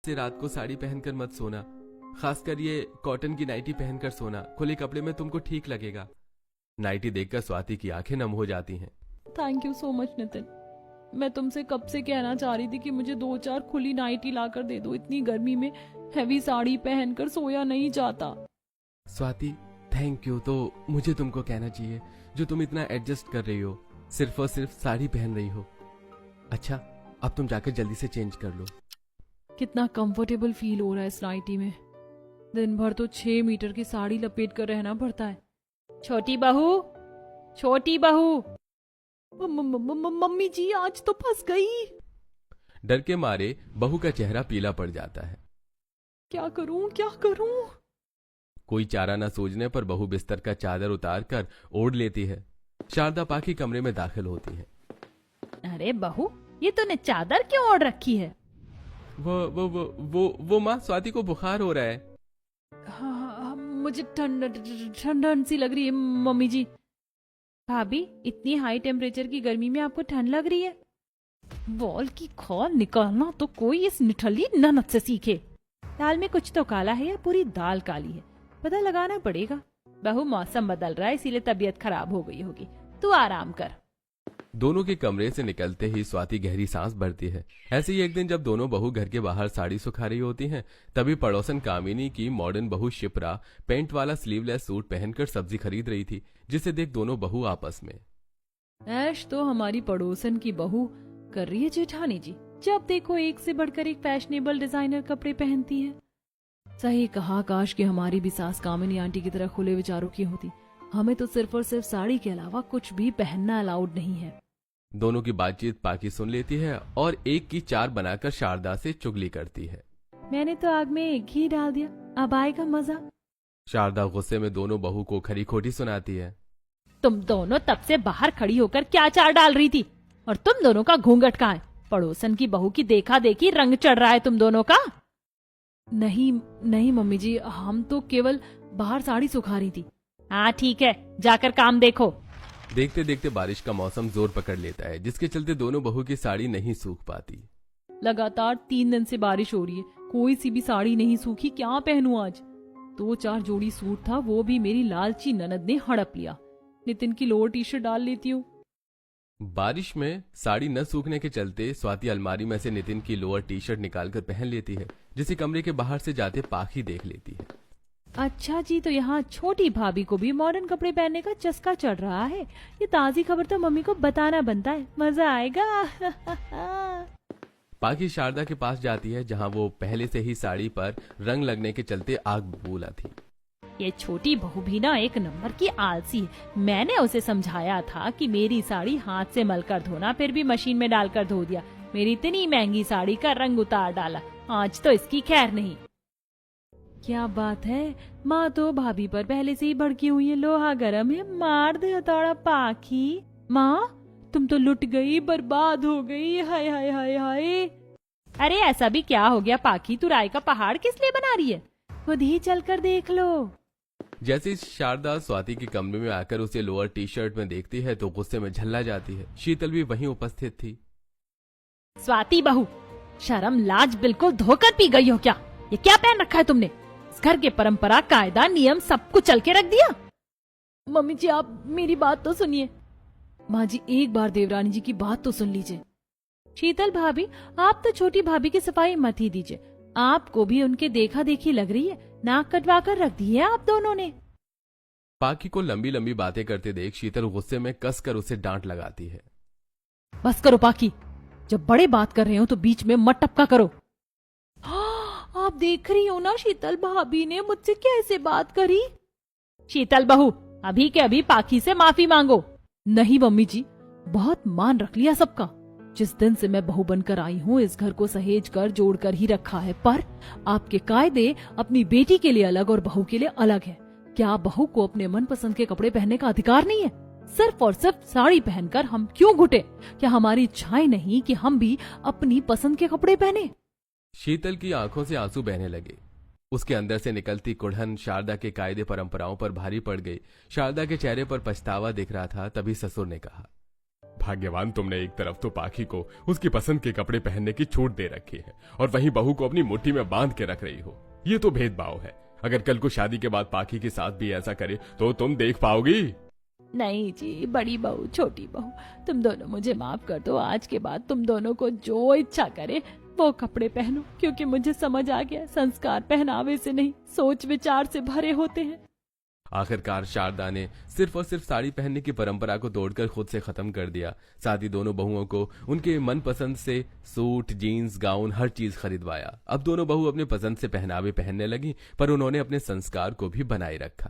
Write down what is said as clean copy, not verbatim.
से रात को साड़ी पहनकर मत सोना, खासकर ये कॉटन की नाइटी पहनकर सोना। खुले कपड़े में तुमको ठीक लगेगा। नाइटी देखकर स्वाति की आंखें नम हो जाती हैं। Thank you so much Nitin. मैं तुमसे कब से कहना चाह रही थी कि मुझे 2-4 खुली नाइटी लाकर दे दो। इतनी गर्मी में हैवी साड़ी पहनकर सोया नहीं जाता। स्वाति, थैंक यू तो मुझे तुमको कहना चाहिए, जो तुम इतना एडजस्ट कर रही हो, सिर्फ और सिर्फ साड़ी पहन रही हो। अच्छा, अब तुम जाकर जल्दी से चेंज कर लो। कितना कंफर्टेबल फील हो रहा है इस नाइटी में। दिन भर तो 6 मीटर की साड़ी लपेट कर रहना पड़ता है। छोटी बहू, छोटी बहू, मम्मी जी आज तो फंस गई। डर के मारे बहू का चेहरा पीला पड़ जाता है। क्या करूं, क्या करूं? कोई चारा न सूझने पर बहू बिस्तर का चादर उतार कर ओढ़ लेती है। शारदा पाखी कमरे में दाखिल होती है। अरे बहू, ये तूने चादर क्यों ओढ़ रखी है? वो माँ, स्वाति को बुखार हो रहा है। हाँ, मुझे ठंड सी लग रही है मम्मी जी। भाभी, इतनी हाई टेम्परेचर की गर्मी में आपको ठंड लग रही है? वॉल की खौल निकालना तो कोई इस निठल्ली ननद से सीखे। दाल में कुछ तो काला है या पूरी दाल काली है, पता लगाना पड़ेगा। बहू, मौसम बदल रहा है इसीलिए तबीयत खराब हो गई होगी, तू आराम कर। दोनों के कमरे से निकलते ही स्वाति गहरी सांस भरती है। ऐसे ही एक दिन जब दोनों बहू घर के बाहर साड़ी सुखा रही होती हैं, तभी पड़ोसन कामिनी की मॉडर्न बहू शिप्रा पेंट वाला स्लीवलेस सूट पहनकर सब्जी खरीद रही थी, जिसे देख दोनों बहू आपस में। ऐश तो हमारी पड़ोसन की बहू कर रही है जेठानी जी। जब देखो एक से बढ़कर एक फैशनेबल डिजाइनर कपड़े पहनती है। सही कहा, काश कि हमारी भी सास कामिनी आंटी की तरह खुले विचारों की होती। हमें तो सिर्फ और सिर्फ साड़ी के अलावा कुछ भी पहनना अलाउड नहीं है। दोनों की बातचीत पाकी सुन लेती है और एक की 4 बनाकर शारदा से चुगली करती है। मैंने तो आग में घी डाल दिया, अब आएगा मजा। शारदा गुस्से में दोनों बहू को खरी खोटी सुनाती है। तुम दोनों तब से बाहर खड़ी होकर क्या चार डाल रही थी? और तुम दोनों का घूंघट कहाँ है? पड़ोसन की बहू की देखा देखी रंग चढ़ रहा है तुम दोनों का। नहीं नहीं मम्मी जी, हम तो केवल बाहर साड़ी सुखा रही थी। हाँ ठीक है, जाकर काम देखो। देखते देखते बारिश का मौसम जोर पकड़ लेता है, जिसके चलते दोनों बहू की साड़ी नहीं सूख पाती। लगातार 3 दिन से बारिश हो रही है, कोई सी भी साड़ी नहीं सूखी। क्या पहनूं आज? 2-4 जोड़ी सूट था, वो भी मेरी लालची ननद ने हड़प लिया। नितिन की लोअर टी शर्ट डाल लेती हूँ। बारिश में साड़ी न सूखने के चलते स्वाति अलमारी में से नितिन की लोअर टी शर्ट निकालकर पहन लेती है, जिसे कमरे के बाहर से जाते पाखी देख लेती है। अच्छा जी, तो यहाँ छोटी भाभी को भी मॉडर्न कपड़े पहनने का चस्का चढ़ रहा है। ये ताजी खबर तो मम्मी को बताना बनता है, मजा आएगा। पाखी शारदा के पास जाती है, जहाँ वो पहले से ही साड़ी पर रंग लगने के चलते आग बबूला थी। ये छोटी बहू भी ना एक नंबर की आलसी है। मैंने उसे समझाया था कि मेरी साड़ी हाथ से मलकर धोना, फिर भी मशीन में डालकर धो दिया। मेरी इतनी महंगी साड़ी का रंग उतार डाला। आज तो इसकी खैर नहीं। क्या बात है, माँ तो भाभी पर पहले से ही भड़की हुई है। लोहा गरम है, मार दे हथौड़ा पाखी। माँ तुम तो लुट गई, बर्बाद हो गई। हाय हाय हाय हाय। अरे ऐसा भी क्या हो गया पाखी, तू राय का पहाड़ किस लिए बना रही है? खुद ही चलकर देख लो। जैसे शारदा स्वाति के कमरे में आकर उसे लोअर टी शर्ट में देखती है तो गुस्से में झल्ला जाती है। शीतल भी वहीं उपस्थित थी। स्वाति बहू, शर्म लाज बिल्कुल धोकर पी गई हो क्या? ये क्या पहन रखा है तुमने? इस घर के परंपरा कायदा नियम सब कुछ चल के रख दिया। मम्मी जी आप मेरी बात तो सुनिए। माँ जी एक बार देवरानी जी की बात तो सुन लीजिए। शीतल भाभी, आप तो छोटी भाभी की सफाई मत ही दीजिए। आपको भी उनके देखा देखी लग रही है। नाक कटवा कर रख दी है आप दोनों ने। पाखी को लंबी लंबी बातें करते देख शीतल गुस्से में कसकर उसे डांट लगाती है। बस करो पाखी, जब बड़े बात कर रहे हो तो बीच में मत टपका करो। आप देख रही हो ना शीतल भाभी ने मुझसे कैसे बात करी। शीतल बहू, अभी के अभी पाखी से माफी मांगो। नहीं मम्मी जी, बहुत मान रख लिया सबका। जिस दिन से मैं बहू बनकर आई हूँ इस घर को सहेज कर जोड़ कर ही रखा है, पर आपके कायदे अपनी बेटी के लिए अलग और बहू के लिए अलग है। क्या बहू को अपने मनपसंद के कपड़े पहनने का अधिकार नहीं है? सिर्फ और सिर्फ साड़ी पहनकर हम क्यों घुटे? क्या हमारी इच्छाएं नहीं कि हम भी अपनी पसंद के कपड़े पहने? शीतल की आंखों से आंसू बहने लगे। उसके अंदर से निकलती कुढ़न शारदा के कायदे परंपराओं पर भारी पड़ गई। शारदा के चेहरे पर पछतावा दिख रहा था। तभी ससुर ने कहा, भाग्यवान तुमने एक तरफ तो पाखी को उसकी पसंद के कपड़े पहनने की छूट दे रखी है और वहीं बहू को अपनी मुट्ठी में बांध के रख रही हो। ये तो भेदभाव है। अगर कल को शादी के बाद पाखी के साथ भी ऐसा करे तो तुम देख पाओगी? नहीं जी, बड़ी बहू छोटी बहू, तुम दोनों मुझे माफ कर दो। आज के बाद तुम दोनों को जो इच्छा करे वो कपड़े पहनो, क्योंकि मुझे समझ आ गया संस्कार पहनावे से नहीं सोच विचार से भरे होते हैं। आखिरकार शारदा ने सिर्फ और सिर्फ साड़ी पहनने की परंपरा को तोड़कर खुद से खत्म कर दिया। साथ ही दोनों बहुओं को उनके मनपसंद से सूट, जीन्स, गाउन हर चीज खरीदवाया। अब दोनों बहू अपने पसंद से पहनावे पहनने लगी, पर उन्होंने अपने संस्कार को भी बनाए रखा।